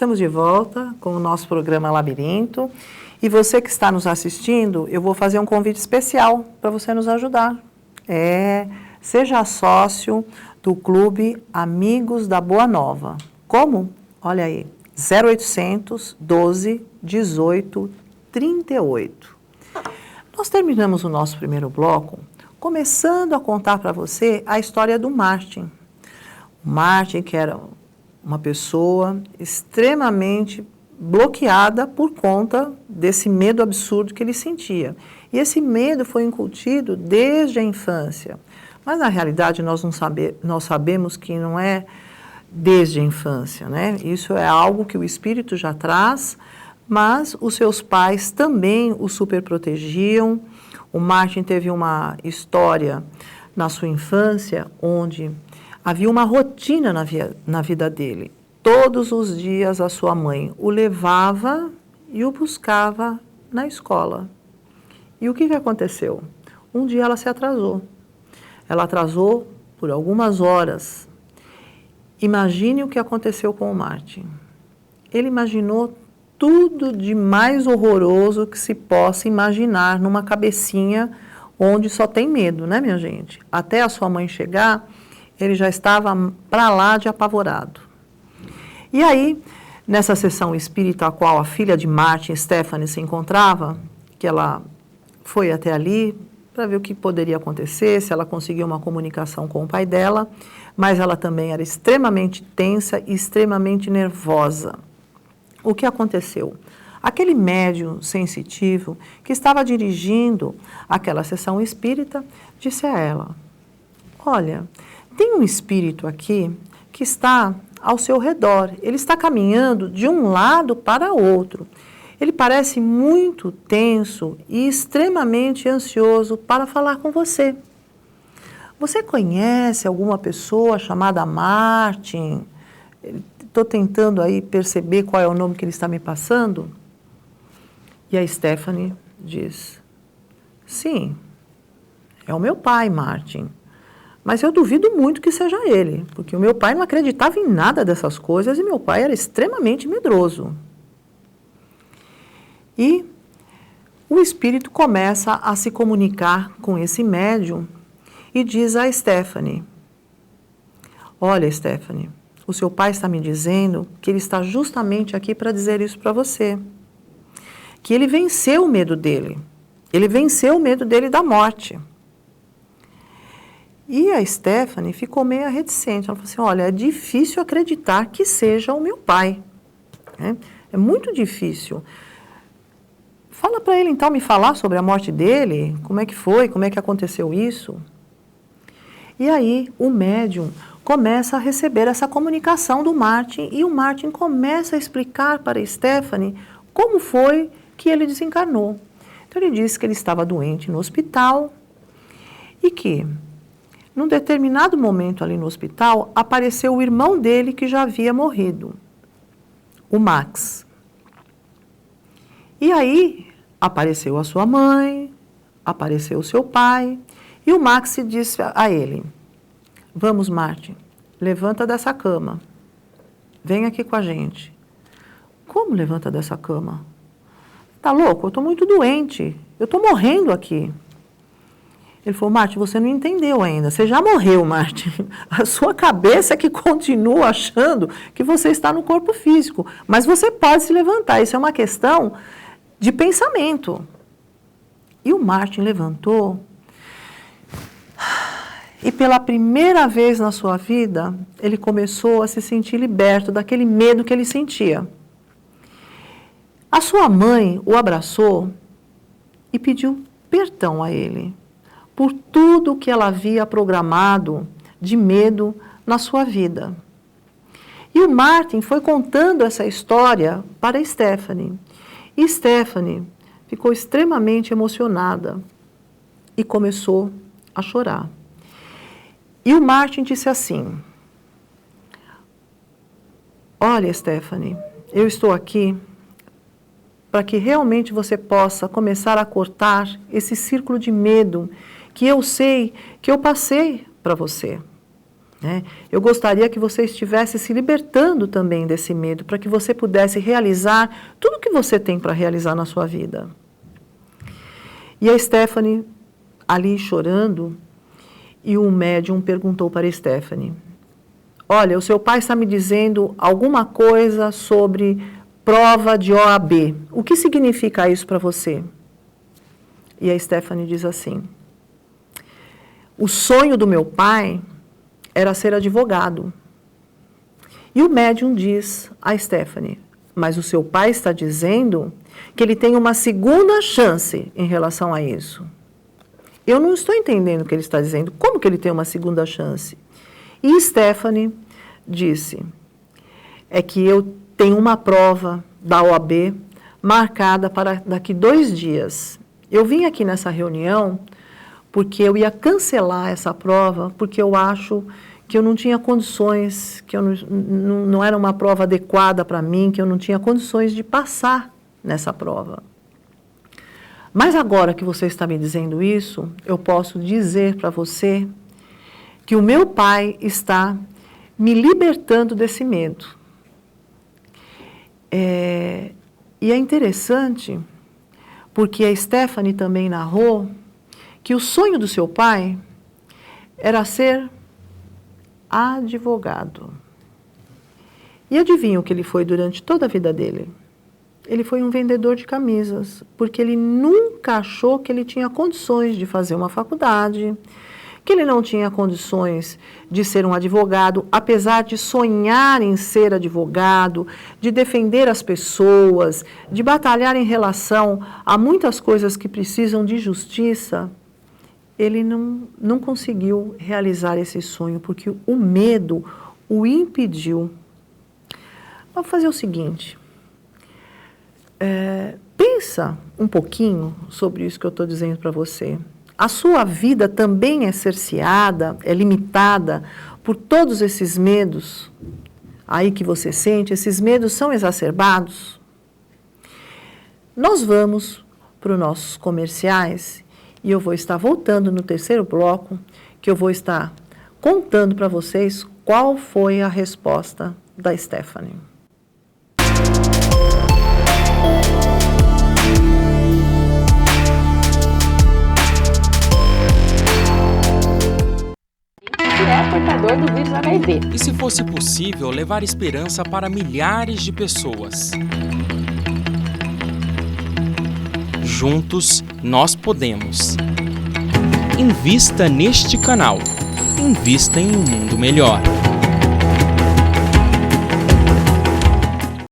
Estamos de volta com o nosso programa Labirinto. E você que está nos assistindo, eu vou fazer um convite especial para você nos ajudar. Seja sócio do Clube Amigos da Boa Nova. Como? Olha aí, 0800 12 18 38. Nós terminamos o nosso primeiro bloco começando a contar para você a história do Martin. O Martin, que era uma pessoa extremamente bloqueada por conta desse medo absurdo que ele sentia. E esse medo foi incutido desde a infância. Mas, na realidade, nós sabemos que não é desde a infância, né? Isso é algo que o espírito já traz, mas os seus pais também o superprotegiam. O Martin teve uma história na sua infância onde havia uma rotina na vida dele. Todos os dias a sua mãe o levava e o buscava na escola. E o que aconteceu? Um dia ela se atrasou. Ela atrasou por algumas horas. Imagine o que aconteceu com o Martin. Ele imaginou tudo de mais horroroso que se possa imaginar numa cabecinha onde só tem medo, né, minha gente? Até a sua mãe chegar, ele já estava para lá de apavorado. E aí, nessa sessão espírita a qual a filha de Martin, Stephanie, se encontrava, que ela foi até ali para ver o que poderia acontecer, se ela conseguiu uma comunicação com o pai dela, mas ela também era extremamente tensa e extremamente nervosa. O que aconteceu? Aquele médium sensitivo que estava dirigindo aquela sessão espírita disse a ela: olha, tem um espírito aqui que está ao seu redor. Ele está caminhando de um lado para outro. Ele parece muito tenso e extremamente ansioso para falar com você. Você conhece alguma pessoa chamada Martin? Estou tentando aí perceber qual é o nome que ele está me passando. E a Stephanie diz: sim, é o meu pai, Martin. Mas eu duvido muito que seja ele, porque o meu pai não acreditava em nada dessas coisas e meu pai era extremamente medroso. E o espírito começa a se comunicar com esse médium e diz a Stephanie: olha, Stephanie, o seu pai está me dizendo que ele está justamente aqui para dizer isso para você. Que ele venceu o medo dele. Ele venceu o medo dele da morte. E a Stephanie ficou meio reticente. Ela falou assim: olha, é difícil acreditar que seja o meu pai. É muito difícil. Fala para ele, então, me falar sobre a morte dele. Como é que foi? Como é que aconteceu isso? E aí, o médium começa a receber essa comunicação do Martin. E o Martin começa a explicar para a Stephanie como foi que ele desencarnou. Então, ele disse que ele estava doente no hospital e que, num determinado momento ali no hospital, apareceu o irmão dele que já havia morrido, o Max. E aí apareceu a sua mãe, apareceu o seu pai, e o Max disse a ele: vamos, Martin, levanta dessa cama, vem aqui com a gente. Como levanta dessa cama? Tá louco? Eu estou muito doente, eu estou morrendo aqui. Ele falou: Martin, você não entendeu ainda. Você já morreu, Martin. A sua cabeça é que continua achando que você está no corpo físico. Mas você pode se levantar. Isso é uma questão de pensamento. E o Martin levantou. E pela primeira vez na sua vida, ele começou a se sentir liberto daquele medo que ele sentia. A sua mãe o abraçou e pediu perdão a ele por tudo que ela havia programado de medo na sua vida. E o Martin foi contando essa história para Stephanie. E Stephanie ficou extremamente emocionada e começou a chorar. E o Martin disse assim: olha, Stephanie, eu estou aqui para que realmente você possa começar a cortar esse círculo de medo que eu sei que eu passei para você. né? Eu gostaria que você estivesse se libertando também desse medo, para que você pudesse realizar tudo que você tem para realizar na sua vida. E a Stephanie, ali chorando, e o médium perguntou para a Stephanie: olha, o seu pai está me dizendo alguma coisa sobre prova de OAB. O que significa isso para você? E a Stephanie diz assim: o sonho do meu pai era ser advogado. E o médium diz a Stephanie: mas o seu pai está dizendo que ele tem uma segunda chance em relação a isso. Eu não estou entendendo o que ele está dizendo. Como que ele tem uma segunda chance? E Stephanie disse: é que eu tenho uma prova da OAB marcada para daqui 2 dias. Eu vim aqui nessa reunião porque eu ia cancelar essa prova, porque eu acho que eu não tinha condições, que eu não era uma prova adequada para mim, que eu não tinha condições de passar nessa prova. Mas agora que você está me dizendo isso, eu posso dizer para você que o meu pai está me libertando desse medo. E é interessante, porque a Stephanie também narrou que o sonho do seu pai era ser advogado. E adivinha o que ele foi durante toda a vida dele? Ele foi um vendedor de camisas, porque ele nunca achou que ele tinha condições de fazer uma faculdade, que ele não tinha condições de ser um advogado, apesar de sonhar em ser advogado, de defender as pessoas, de batalhar em relação a muitas coisas que precisam de justiça. Ele não conseguiu realizar esse sonho, porque o medo o impediu. Vamos fazer o seguinte: pensa um pouquinho sobre isso que eu estou dizendo para você. A sua vida também é cerceada, é limitada por todos esses medos aí que você sente. Esses medos são exacerbados. Nós vamos para os nossos comerciais e eu vou estar voltando no terceiro bloco, que eu vou estar contando para vocês qual foi a resposta da Stephanie. É portador do vírus HIV. E se fosse possível levar esperança para milhares de pessoas? Juntos, nós podemos. Invista neste canal. Invista em um mundo melhor.